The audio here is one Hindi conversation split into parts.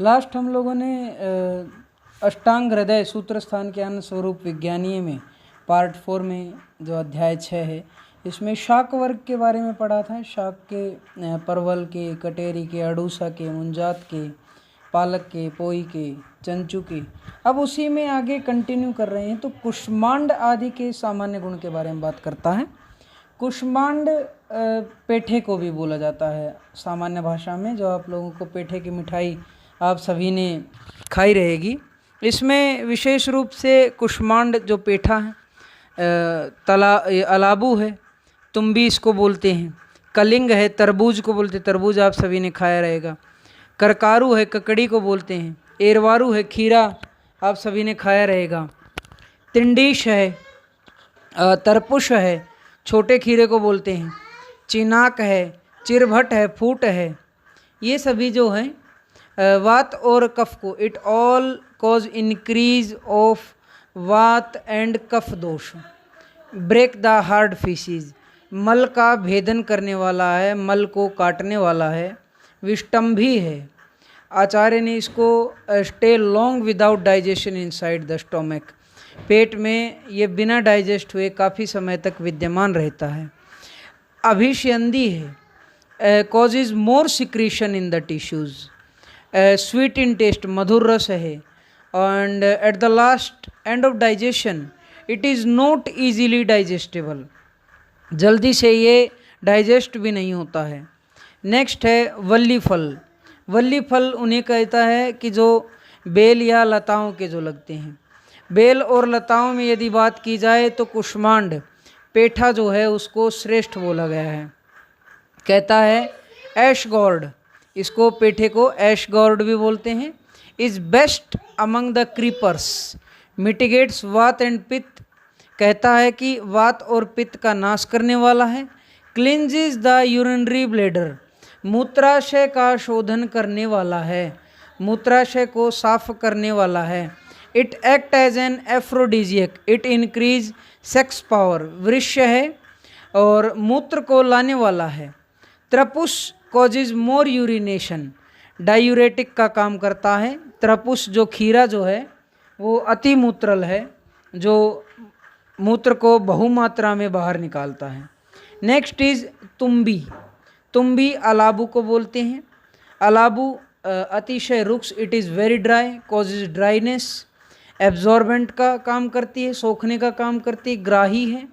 लास्ट हम लोगों ने अष्टांग हृदय सूत्र स्थान ज्ञान स्वरूप विज्ञानीय में पार्ट 4 में जो अध्याय 6 है इसमें शाक वर्ग के बारे में पढ़ा था। शाक के परवल के, कटेरी के, अड़ूसा के, मुंजात के, पालक के, पोई के, चंचू के। अब उसी में आगे कंटिन्यू कर रहे हैं। तो कुष्मांड आदि के सामान्य गुण के बारे में बात करता है। कुष्मांड पेठे को भी बोला जाता है सामान्य भाषा में। जो आप लोगों को पेठे की मिठाई आप सभी ने खाई रहेगी। इसमें विशेष रूप से कुष्मांड जो पेठा है, अलाबू है, तुम्बी इसको बोलते हैं, कलिंग है, तरबूज को बोलते हैं, तरबूज आप सभी ने खाया रहेगा, करकारू है, ककड़ी को बोलते हैं, एरवारू है, खीरा आप सभी ने खाया रहेगा, तिंडीश है, तरपुश है, छोटे खीरे को बोलते हैं, चिनाक है, चिरभट है, फूट है। ये सभी जो हैं वात और कफ को, it all cause increase of वात एंड कफ दोष, ब्रेक द हार्ड फीसीज, मल का भेदन करने वाला है, मल को काटने वाला है, विष्टम्भी है। आचार्य ने इसको stay long without digestion inside the stomach, पेट में ये बिना डाइजेस्ट हुए काफ़ी समय तक विद्यमान रहता है। अभिष्यंदी है, causes more secretion in the tissues, sweet in taste, मधुर रस है, and at the last end of digestion it is not easily digestible, जल्दी से ये डाइजेस्ट भी नहीं होता है। नेक्स्ट है वल्ली फल। वल्ली फल उन्हें कहता है कि जो बेल या लताओं के जो लगते हैं। बेल और लताओं में यदि बात की जाए तो कुष्मांड पेठा जो है उसको श्रेष्ठ बोला गया है। कहता है ऐश गॉर्ड, इसको पेठे को ऐश गॉर्ड भी बोलते हैं, is best among the creepers, mitigates वात एंड पित्त, कहता है कि वात और पित्त का नाश करने वाला है। क्लिंजिज द यूरिनरी ब्लेडर, मूत्राशय का शोधन करने वाला है, मूत्राशय को साफ करने वाला है। It act as an aphrodisiac, it increase sex power, वृक्ष है और मूत्र को लाने वाला है। त्रपुस कॉजेज मोर यूरिनेशन, डायूरेटिक का काम करता है। त्रपुस जो खीरा जो है वो अति मूत्रल है, जो मूत्र को बहुमात्रा में बाहर निकालता है। Next is तुम्बी। तुम्बी अलाबू को बोलते हैं। अलाबू अतिशय रुक्ष, it is very dry, causes dryness, absorbent का काम करती है, सोखने का काम करती है, ग्राही है।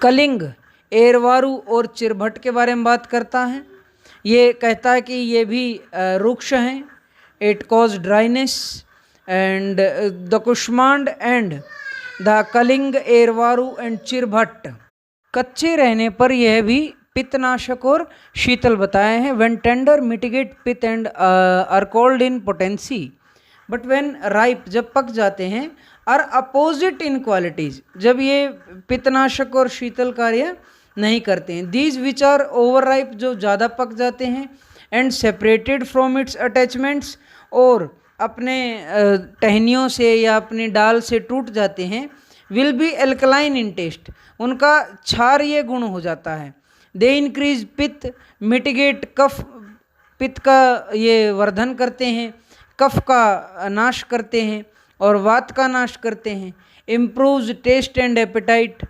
कलिंग एरवारू और चिरभट के बारे में बात करता है। ये कहता है कि ये भी रुक्ष हैं, it cause dryness, and the कुष्मांड एंड द कलिंग एरवारू एंड चिरभट कच्चे रहने पर यह भी पित्तनाशक और शीतल बताए हैं। When tender mitigate pitta and are cold in potency, but when ripe, जब पक जाते हैं, आर अपोजिट इन क्वालिटीज, जब ये पित्तनाशक और शीतल कार्य नहीं करते हैं। These which are over ripe, जो ज़्यादा पक जाते हैं, and separated from its attachments, और अपने टहनियों से या अपनी डाल से टूट जाते हैं, will be alkaline in taste, उनका क्षारीय गुण हो जाता है। दे इंक्रीज पित्त, मिटिगेट कफ, पित्त का ये वर्धन करते हैं, कफ का नाश करते हैं और वात का नाश करते हैं। Improves taste and appetite,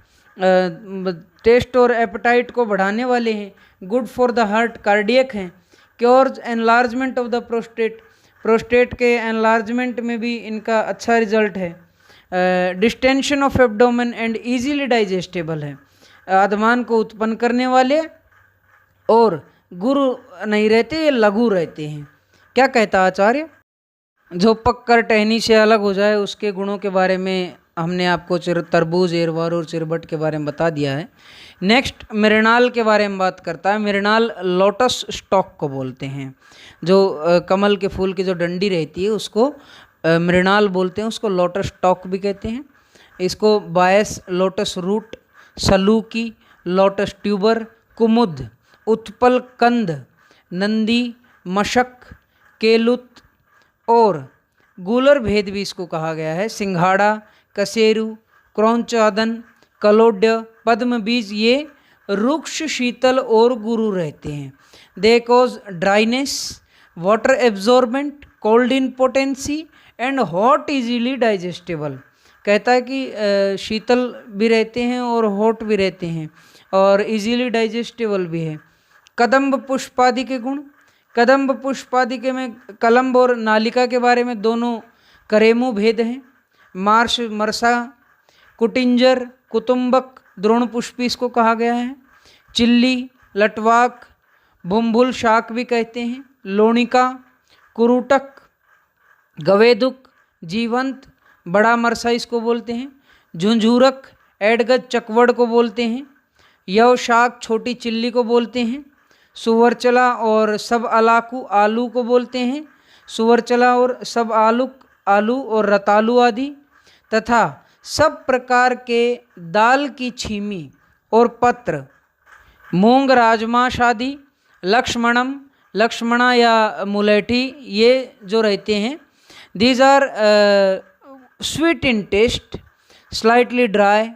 taste और एपेटाइट को बढ़ाने वाले हैं। Good for the heart, cardiac हैं। Cures enlargement of the prostate, prostate के एनलार्जमेंट में भी इनका अच्छा रिजल्ट है। Distension of abdomen and easily digestible है, आदमान को उत्पन्न करने वाले, और गुरु नहीं रहते, ये लघु रहते हैं। क्या कहता आचार्य? जो पककर टहनी से अलग हो जाए उसके गुणों के बारे में हमने आपको तरबूज, एरवारू और चिरबट के बारे में बता दिया है। नेक्स्ट मृणाल के बारे में बात करता है। मृणाल लोटस स्टॉक को बोलते हैं, जो कमल के फूल की जो डंडी रहती है उसको मृणाल बोलते हैं, उसको लोटस स्टॉक भी कहते हैं। इसको बायस, लोटस रूट, सलूकी, लोटस ट्यूबर, कुमुद, उत्पल कंद, नंदी, मशक, केलुत और गूलर भेद भी इसको कहा गया है। सिंघाड़ा, कसेरू, क्रौंचादन, कलोड्य, पद्म बीज, ये रुक्ष, शीतल और गुरु रहते हैं। They cause dryness, water absorbent, cold in potency and hot easily digestible. कहता है कि शीतल भी रहते हैं और हॉट भी रहते हैं और इजीली डाइजेस्टेबल भी है। कदम्ब पुष्पादि के गुण, कदम्ब पुष्पादि के में कलम्ब और नालिका के बारे में दोनों करेमू भेद हैं। मार्श, मरसा, कुटिंजर, कुतुम्बक, द्रोण पुष्पी इसको कहा गया है। चिल्ली, लटवाक, बुम्बुल शाक भी कहते हैं। लोणिका, कुरुटक, गवेदुक, जीवंत, बड़ा मरसा इसको बोलते हैं। झुंझुरक, एडगज चकवड़ को बोलते हैं। यव शाक, छोटी चिल्ली को बोलते हैं। सुवरचला और सब अलाकू, आलू को बोलते हैं। सुवरचला और सब आलू और रतालू आदि। तथा सब प्रकार के दाल की छीमी और पत्र, मूंग, राजमाश आदि। लक्ष्मणम, लक्ष्मणा या मुलेठी, ये जो रहते हैं, these are sweet in taste, slightly dry,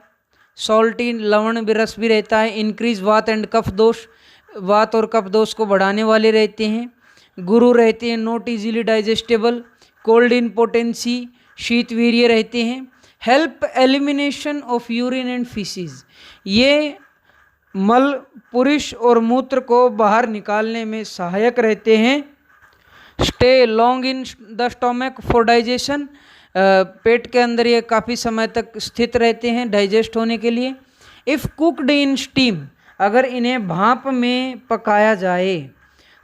salty, लवण भी, रस भी रहता है। इंक्रीज वात एंड कफ दोष, वात और कफ दोष को बढ़ाने वाले रहते हैं। गुरु रहते हैं, not easily digestible. Cold in potency, शीत वीर्य रहते हैं। Help elimination of urine and faeces, ये मल, पुरुष और मूत्र को बाहर निकालने में सहायक रहते हैं। Stay long in the stomach for digestion, पेट के अंदर ये काफ़ी समय तक स्थित रहते हैं डाइजेस्ट होने के लिए। इफ़ कुकड इन स्टीम, अगर इन्हें भाप में पकाया जाए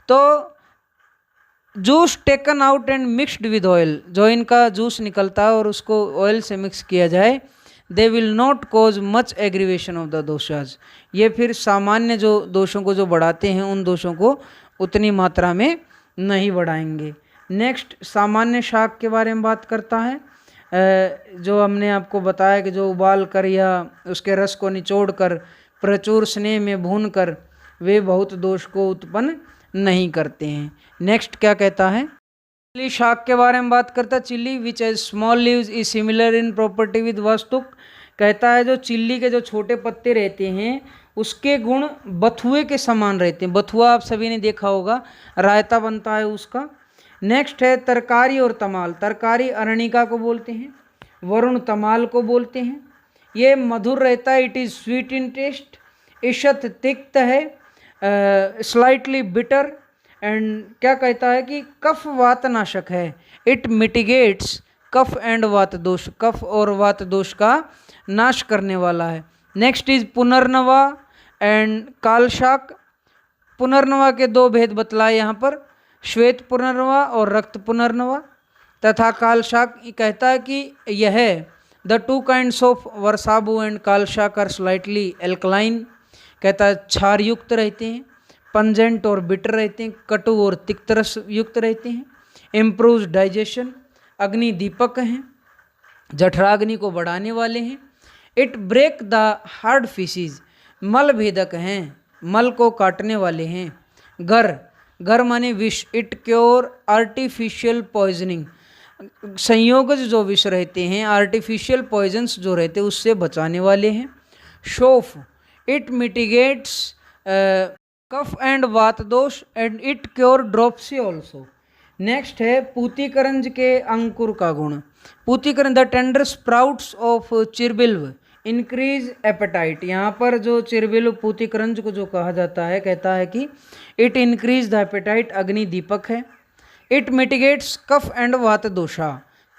तो juice taken out and mixed with oil, जो इनका जूस निकलता है और उसको ऑयल से मिक्स किया जाए, they will not cause much aggravation of the doshas, ये फिर सामान्य जो दोषों को जो बढ़ाते हैं उन दोषों को उतनी मात्रा में नहीं बढ़ाएंगे। नेक्स्ट सामान्य शाक के बारे में बात करता है। जो हमने आपको बताया कि जो उबाल कर या उसके रस को निचोड़ कर प्रचुर स्नेह में भून कर वे बहुत दोष को उत्पन्न नहीं करते हैं। नेक्स्ट क्या कहता है, चिल्ली शाक के बारे में बात करता है। Chilli which as small leaves is similar in property with vastuka, कहता है जो चिल्ली के जो छोटे पत्ते रहते हैं उसके गुण बथुए के समान रहते हैं। बथुआ आप सभी ने देखा होगा, रायता बनता है उसका। नेक्स्ट है तरकारी और तमाल। तरकारी अरणिका को बोलते हैं, वरुण तमाल को बोलते हैं। ये मधुर रहता है, it is sweet in taste. इशत तिक्त है, स्लाइटली बिटर। एंड क्या कहता है कि कफ वात नाशक है, इट मिटिगेट्स कफ एंड वात दोष, कफ और वात दोष का नाश करने वाला है। नेक्स्ट इज पुनर्नवा एंड कालशाक। पुनर्नवा के दो भेद बतलाए यहाँ पर, श्वेत पुनर्नवा और रक्त पुनर्नवा। तथा कालशाक कहता है कि यह द टू काइंड्स ऑफ वर्साबू एंड कालशाक आर स्लाइटली एल्कलाइन, कहता है क्षार युक्त रहते हैं, पंजेंट और बिटर रहते हैं, कटु और तिक्त रस युक्त रहते हैं, इम्प्रूव्स डाइजेशन, अग्नि दीपक हैं, जठराग्नि को बढ़ाने वाले हैं। It break the hard faeces, मल भेदक हैं, मल को काटने वाले हैं। गर माने विष, इट क्योर आर्टिफिशियल पॉइजनिंग, संयोगज जो विष रहते हैं, आर्टिफिशियल पॉइजन्स जो रहते हैं उससे बचाने वाले हैं। शोफ, इट मिटिगेट्स कफ एंड वात दोष and it cure dropsy also. Next है पूतिकरंज के अंकुर का गुण। पूतिकरंज, द टेंडर स्प्राउट्स ऑफ चिरबिल्व इंक्रीज एपेटाइट। यहाँ पर जो चिरबिल्व पूतिकरंज को जो कहा जाता है, कहता है कि इट इंक्रीज द एपेटाइट, अग्नि दीपक है। इट मिटिगेट्स कफ एंड वात दोषा,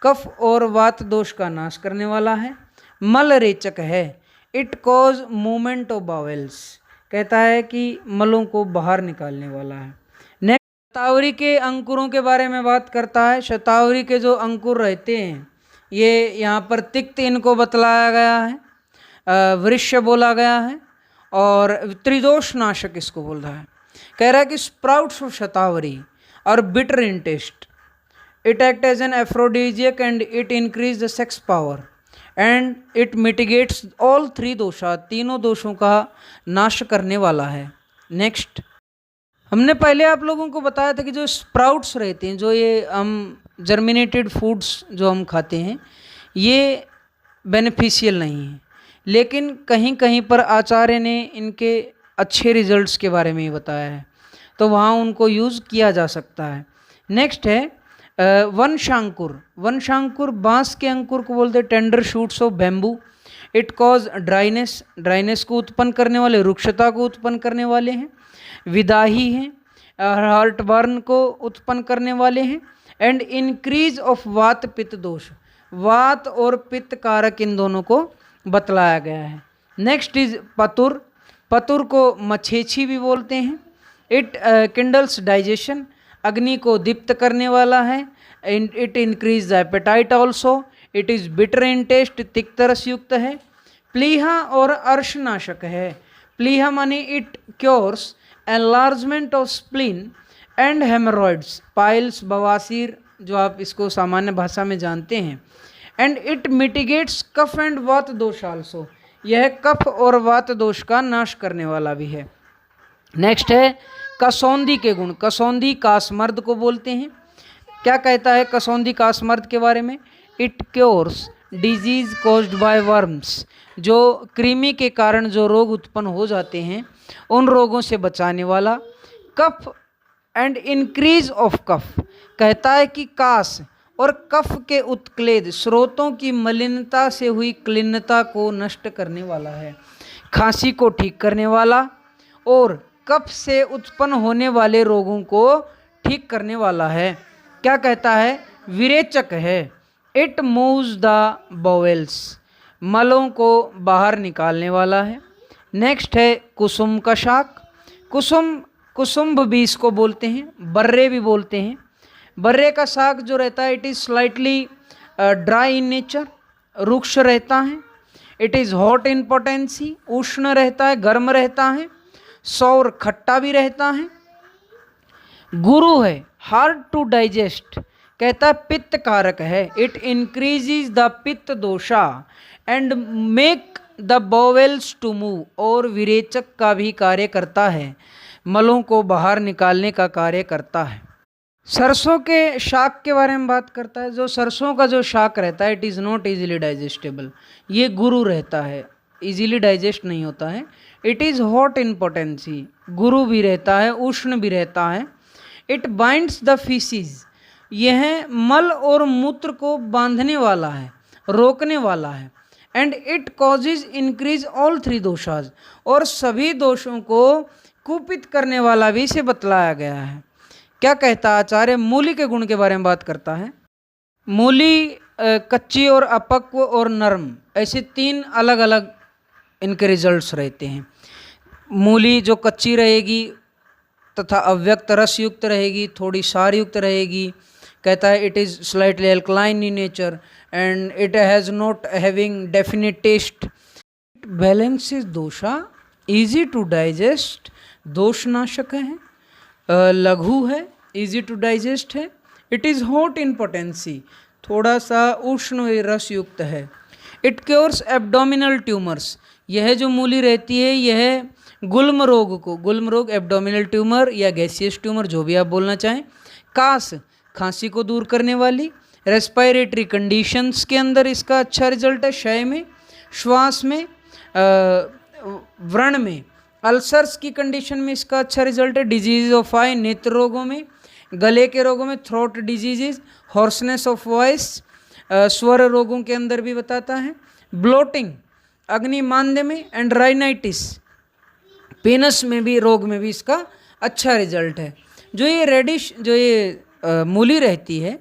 कफ और वात दोष का नाश करने वाला है। मल रेचक है, इट कॉज मूवमेंट ऑफ बावेल्स, कहता है कि मलों को बाहर निकालने वाला है। नेक्स्ट शतावरी के अंकुरों के बारे में बात करता है। शतावरी के जो अंकुर रहते हैं ये यहाँ पर तिक्त इनको बतलाया गया है, वृक्ष बोला गया है और त्रिदोष नाशक इसको बोल रहा है। कह रहा है कि स्प्राउट्स ऑफ शतावरी और bitter in taste, it act as an aphrodisiac and it increase the sex power and it mitigates all three दोषा, तीनों दोषों का नाश करने वाला है। नेक्स्ट, हमने पहले आप लोगों को बताया था कि जो स्प्राउट्स रहते हैं, जो ये हम जर्मिनेटेड फूड्स जो हम खाते हैं, ये बेनिफिशियल नहीं है, लेकिन कहीं कहीं पर आचार्य ने इनके अच्छे रिजल्ट्स के बारे में ही बताया है, तो वहाँ उनको यूज़ किया जा सकता है। नेक्स्ट है वनशांकुर। वनशांकुर बांस के अंकुर को बोलते हैं, tender shoots of bamboo. It cause dryness, dryness को उत्पन्न करने वाले, रुक्षता को उत्पन्न करने वाले हैं। विदाही हैं, हार्ट बर्न को उत्पन्न करने वाले हैं। एंड इंक्रीज ऑफ वात पित्त दोष, वात और पित्त कारक इन दोनों को बतलाया गया है। Next is पतुर। पतुर को मछेछी भी बोलते हैं। इट किंडल्स डाइजेशन, अग्नि को दीप्त करने वाला है। It increase the appetite also. It is bitter in taste, तिक्त रस युक्त है। प्लीहा और अर्शनाशक है। प्लीहा माने it cures enlargement of spleen and haemorrhoids, piles, बवासीर जो आप इसको सामान्य भाषा में जानते हैं। एंड इट मिटिगेट्स कफ एंड वात दोष आल्सो, यह कफ और वात दोष का नाश करने वाला भी है। नेक्स्ट है कसौंदी के गुण। कसौंदी कासमर्द को बोलते हैं। क्या कहता है कसौंदी कासमर्द के बारे में? It cures disease caused by worms, जो कृमि के कारण जो रोग उत्पन्न हो जाते हैं उन रोगों से बचाने वाला। Cough and increase of cough, कहता है कि कास और कफ के उत्क्लेद, स्रोतों की मलिनता से हुई क्लिन्नता को नष्ट करने वाला है। खांसी को ठीक करने वाला और कफ से उत्पन्न होने वाले रोगों को ठीक करने वाला है। क्या कहता है? विरेचक है। इट मूव्स द बॉवेल्स, मलों को बाहर निकालने वाला है। नेक्स्ट है कुसुम का शाक। कुसुम्भ भी इसको बोलते हैं, बर्रे भी बोलते हैं। बर्रे का शाक जो रहता है, it is slightly dry in nature, रुक्ष रहता है। It is hot in potency, उष्ण रहता है, गर्म रहता है। सौर, खट्टा भी रहता है। गुरु है, हार्ड टू डाइजेस्ट, कहता है पित्त कारक है। इट इंक्रीजेज द पित्त दोषा and make the bowels to move, और विरेचक का भी कार्य करता है, मलों को बाहर निकालने का कार्य करता है। सरसों के शाक के बारे में बात करता है। जो सरसों का जो शाक रहता है, it is not easily digestible, ये गुरु रहता है, इजीली डाइजेस्ट नहीं होता है। It is hot in potency, गुरु भी रहता है, उष्ण भी रहता है। इट बाइंड्स द फीसीज, यह मल और मूत्र को बांधने वाला है, रोकने वाला है। And it causes increase all three doshas, और सभी दोषों को कुपित करने वाला भी इसे बतलाया गया है। क्या कहता आचार्य? मूली के गुण के बारे में बात करता है। मूली कच्ची और अपक्व और नरम, ऐसे तीन अलग अलग इनके रिजल्ट्स रहते हैं। मूली जो कच्ची रहेगी तथा अव्यक्त रस युक्त रहेगी, थोड़ी सार युक्त रहेगी। कहता है it is slightly alkaline in nature and it has not having definite taste. Balances दोषा, इजी टू डाइजेस्ट, दोषनाशक है। लघु है, इजी टू डाइजेस्ट है। It is hot in potency, थोड़ा सा उष्ण रस युक्त है। इट क्योर्स एब्डोमिनल ट्यूमर्स, यह जो मूली रहती है यह गुल्म रोग को, गुल्म रोग, एब्डोमिनल ट्यूमर या गैसियस ट्यूमर जो भी आप बोलना चाहें। कास, खांसी को दूर करने वाली। रेस्पिरेटरी कंडीशंस के अंदर इसका अच्छा रिजल्ट है, क्षय में, श्वास में, व्रण में, अल्सर्स की कंडीशन में इसका अच्छा रिजल्ट है। डिजीज ऑफ आई, नेत्र रोगों में, गले के रोगों में, throat diseases, hoarseness of voice, स्वर रोगों के अंदर भी बताता है। ब्लोटिंग, अग्निमांद्य में, एंड राइनाइटिस, पेनस में भी, रोग में भी इसका अच्छा रिजल्ट है। जो ये रेडिश, जो ये मूली रहती है,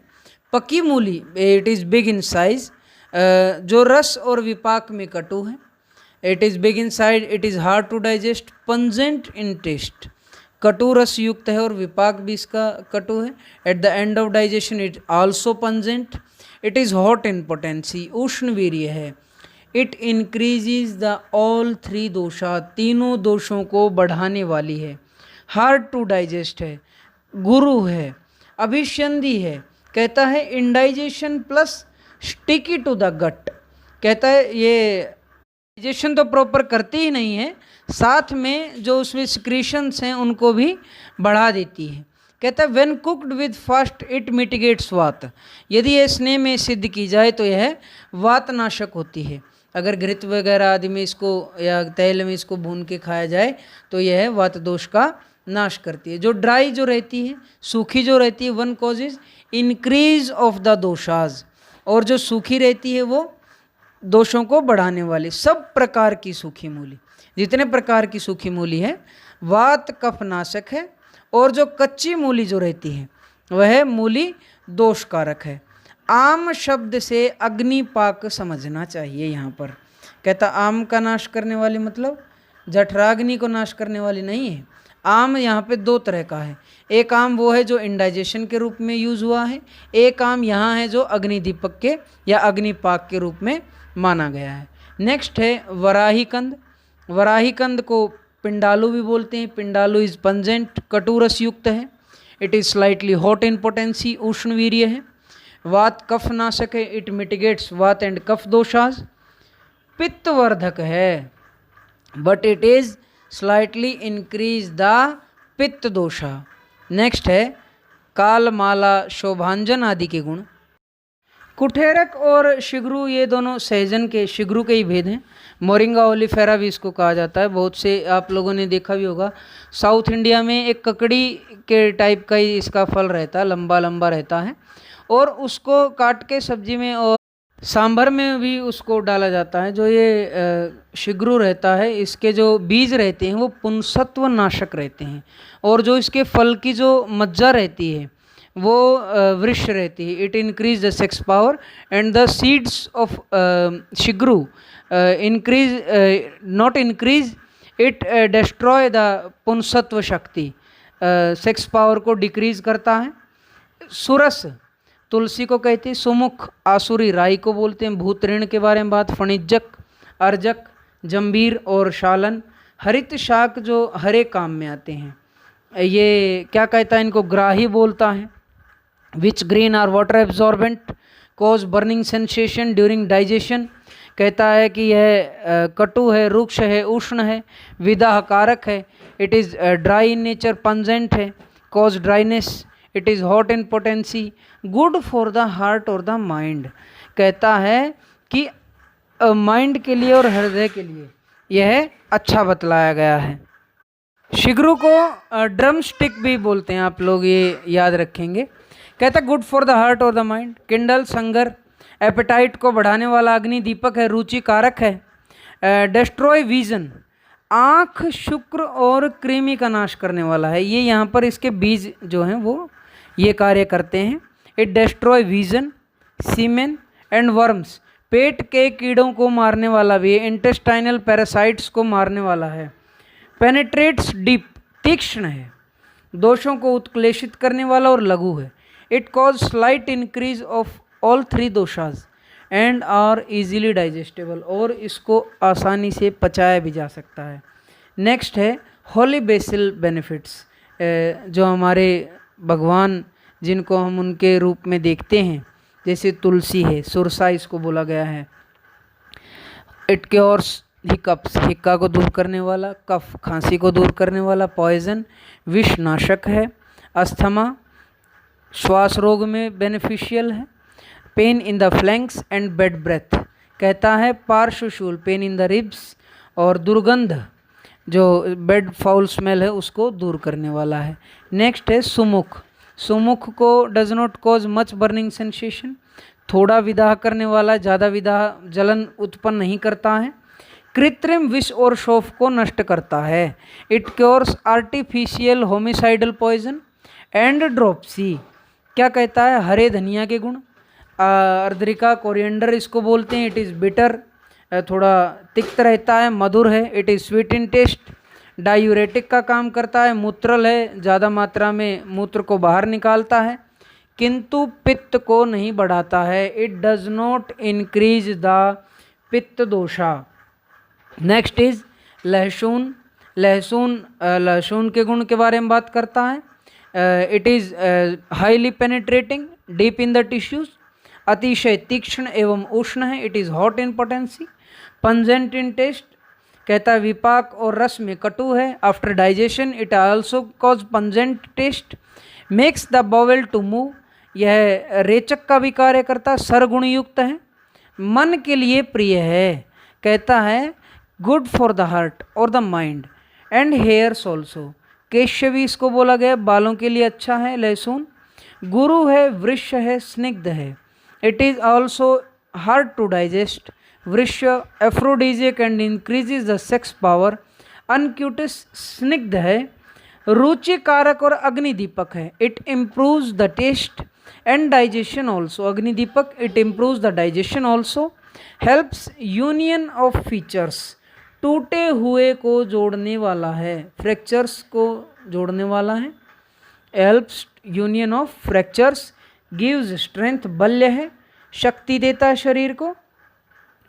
पकी मूली, it is big in size, जो रस और विपाक में कटु है। It is big in size, it is hard to digest, pungent in taste, कटु रस युक्त है और विपाक भी इसका कटु है। At the end of digestion it also pungent. It is hot in potency, उष्ण वीर्य है। It increases the all three दोषा, तीनों दोषों को बढ़ाने वाली है। हार्ड टू डाइजेस्ट है, गुरु है, अभिसंधि है। कहता है indigestion plus sticky to the gut, कहता है ये डाइजेशन तो प्रॉपर करती ही नहीं है, साथ में जो उसमें सिक्रीशंस हैं उनको भी बढ़ा देती है। कहता है when cooked with fast it mitigates वात, यदि ये स्नेह में सिद्ध की जाए तो यह वातनाशक होती है। अगर घृत वगैरह आदि में इसको या तेल में इसको भून के खाया जाए तो यह वात दोष का नाश करती है। जो ड्राई जो रहती है, सूखी जो रहती है, one cause is increase of the doshas, और जो सूखी रहती है वो दोषों को बढ़ाने वाली। सब प्रकार की सूखी मूली, जितने प्रकार की सूखी मूली है वात कफ नाशक है, और जो कच्ची मूली जो रहती है वह मूली दोषकारक है। आम शब्द से अग्निपाक समझना चाहिए। यहाँ पर कहता आम का नाश करने वाली मतलब जठराग्नि को नाश करने वाली नहीं है। आम यहाँ पे दो तरह का है, एक आम वो है जो इंडाइजेशन के रूप में यूज़ हुआ है, एक आम यहाँ है जो अग्निदीपक के या अग्निपाक के रूप में माना गया है। नेक्स्ट है वराही कंद। वराही कंद को पिंडालू भी बोलते हैं। पिंडालू इज पंजेंट, कटुरस युक्त है। It is slightly hot in potency, उष्ण वीर्य है। वात कफ नाशक है, इट मिटिगेट्स वात एंड कफ दोषाज। पित्तवर्धक है, but it is slightly increase the पित्त दोषा। नेक्स्ट है कालमाला, शोभांजन आदि के गुण। कुठेरक और शिगरू ये दोनों सहजन के, शिगरू के ही भेद हैं। मोरिंगा ओलिफेरा भी इसको कहा जाता है। बहुत से आप लोगों ने देखा भी होगा, साउथ इंडिया में एक ककड़ी के टाइप का ही इसका फल रहता है, लंबा लंबा रहता है, और उसको काट के सब्जी में और सांभर में भी उसको डाला जाता है। जो ये शिगरू रहता है, इसके जो बीज रहते हैं वो पुंसत्व नाशक रहते हैं, और जो इसके फल की जो मज्जा रहती है वो वृक्ष रहती है। It increase the sex power and the seeds of शिगरू increase not increase, it destroy the पुंसत्व शक्ति, सेक्स पावर को डिक्रीज करता है। सुरस तुलसी को कहते हैं। सुमुख आसुरी राई को बोलते हैं। भूतऋण के बारे में बात, फणिज्जक, अर्जक, जंबीर और शालन। हरित शाक जो हरे काम में आते हैं, ये क्या कहता है, इनको ग्राही बोलता है। Which green are water absorbent, cause burning sensation during digestion. कहता है कि यह कटु है, रुक्ष है, उष्ण है, विदाह कारक है। It is dry in nature, pungent है, cause dryness. It is hot in potency, good for the heart और द माइंड। कहता है कि माइंड के लिए और हृदय के लिए यह अच्छा बतलाया गया है। शिगरू को ड्रम स्टिक भी बोलते हैं, आप लोग ये याद रखेंगे। कहता है गुड फॉर द हार्ट और द माइंड। किंडल संगर, एपेटाइट को बढ़ाने वाला अग्नि दीपक है, रुचि कारक है। डिस्ट्रॉय विजन, आँख, शुक्र और कृमि का नाश करने वाला है। ये यहाँ पर इसके बीज जो हैं वो ये कार्य करते हैं। It destroy vision, semen and worms, पेट के कीड़ों को मारने वाला भी है। इंटेस्टाइनल पैरासाइट्स को मारने वाला है। पेनेट्रेट्स डीप, तीक्ष्ण है। दोषों को उत्क्लेशित करने वाला और लघु है। It cause slight increase of all three doshas and are easily digestible, और इसको आसानी से पचाया भी जा सकता है। नेक्स्ट है होली बेसिल बेनिफिट्स, जो हमारे भगवान जिनको हम उनके रूप में देखते हैं, जैसे तुलसी है, सुरसा इसको बोला गया है। इट क्योर्स हिकअप्स, हिक्का को दूर करने वाला, कफ खांसी को दूर करने वाला, पॉइजन विष नाशक है, अस्थमा श्वास रोग में बेनिफिशियल है, pain in the flanks and bad breath, कहता है पार्श्वशूल, पेन इन द रिब्स, और दुर्गंध जो बेड फाउल स्मेल है उसको दूर करने वाला है। नेक्स्ट है सुमुख। सुमुख को does not cause much burning sensation, थोड़ा विदाह करने वाला, ज़्यादा विदाह जलन उत्पन्न नहीं करता है। कृत्रिम विष और शोफ को नष्ट करता है। It cures artificial homicidal poison and dropsy. क्या कहता है, हरे धनिया के गुण, अर्द्रिका कोरिएंडर इसको बोलते हैं। इट इज़ बिटर, थोड़ा तिक्त रहता है, मधुर है। It is sweet in taste, diuretic का काम करता है, मूत्रल है, ज़्यादा मात्रा में मूत्र को बाहर निकालता है, किंतु पित्त को नहीं बढ़ाता है। It does not increase the पित्त दोषा। नेक्स्ट इज लहसुन। लहसुन के गुण के बारे में बात करता है। It is highly penetrating, deep in the tissues, अतिशय तीक्ष्ण एवं उष्ण है। It is hot in potency, pungent in taste, कहता है विपाक और रस में कटु है। After digestion it also cause pungent taste, makes the bowel to move, यह रेचक का भी कार्य करता है, सरगुण युक्त है, मन के लिए प्रिय है। कहता है गुड फॉर द हार्ट और the mind and hairs also, Keshavi इसको बोला गया बालों के लिए अच्छा है लहसुन। गुरु है, वृक्ष है, स्निग्ध है। It is also hard to digest. वृक्ष aphrodisiac and increases the sex power. अनक्यूटिस स्निग्ध है, रुचिकारक और अग्निदीपक है। It improves the taste and digestion also. अग्निदीपक, it improves the digestion also. Helps union of features, टूटे हुए को जोड़ने वाला है, फ्रैक्चर्स को जोड़ने वाला है। Helps union of fractures. Gives strength, बल्य है, शक्ति देता है शरीर को।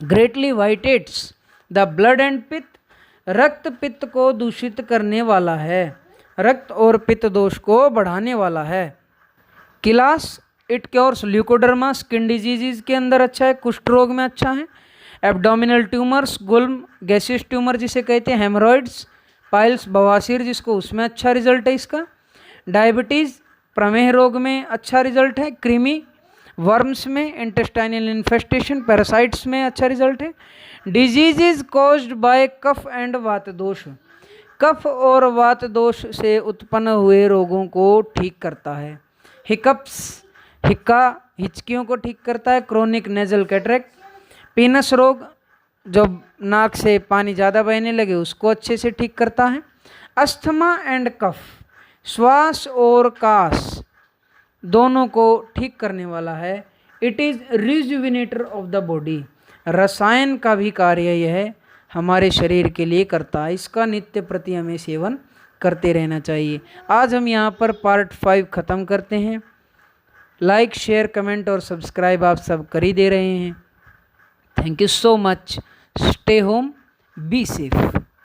Greatly vitiates the blood and पित्त, रक्त पित्त को दूषित करने वाला है, रक्त और पित्त दोष को बढ़ाने वाला है। किलास, it cures leucoderma, skin disease के अंदर अच्छा है, कुष्ठ रोग में अच्छा है। एब्डोमिनल ट्यूमर्स, गुल्म, गैसियस ट्यूमर जिसे कहते हैं, हेमरॉइड्स, पाइल्स, बवासीर जिसको, उसमें अच्छा रिजल्ट है इसका। डायबिटीज़, प्रमेह रोग में अच्छा रिजल्ट है। कृमि, वर्म्स में, इंटेस्टाइनल इन्फेस्टेशन, पैरासाइट्स में अच्छा रिजल्ट है। Diseases caused by kapha and वात दोष, कफ और वात दोष से उत्पन्न हुए रोगों को ठीक करता है। हिकअप्स, हिक्का, हिचकियों को ठीक करता है। क्रोनिक नेजल कैटरेक्ट, पीनस रोग, जब नाक से पानी ज़्यादा बहने लगे उसको अच्छे से ठीक करता है। अस्थमा एंड कफ, श्वास और कास दोनों को ठीक करने वाला है। It is rejuvenator of the body, रसायन का भी कार्य यह हमारे शरीर के लिए करता है। इसका नित्य प्रति हमें सेवन करते रहना चाहिए। आज हम यहाँ पर पार्ट 5 ख़त्म करते हैं। लाइक, शेयर, कमेंट और सब्सक्राइब आप सब कर ही दे रहे हैं। Thank you so much. Stay home, be safe.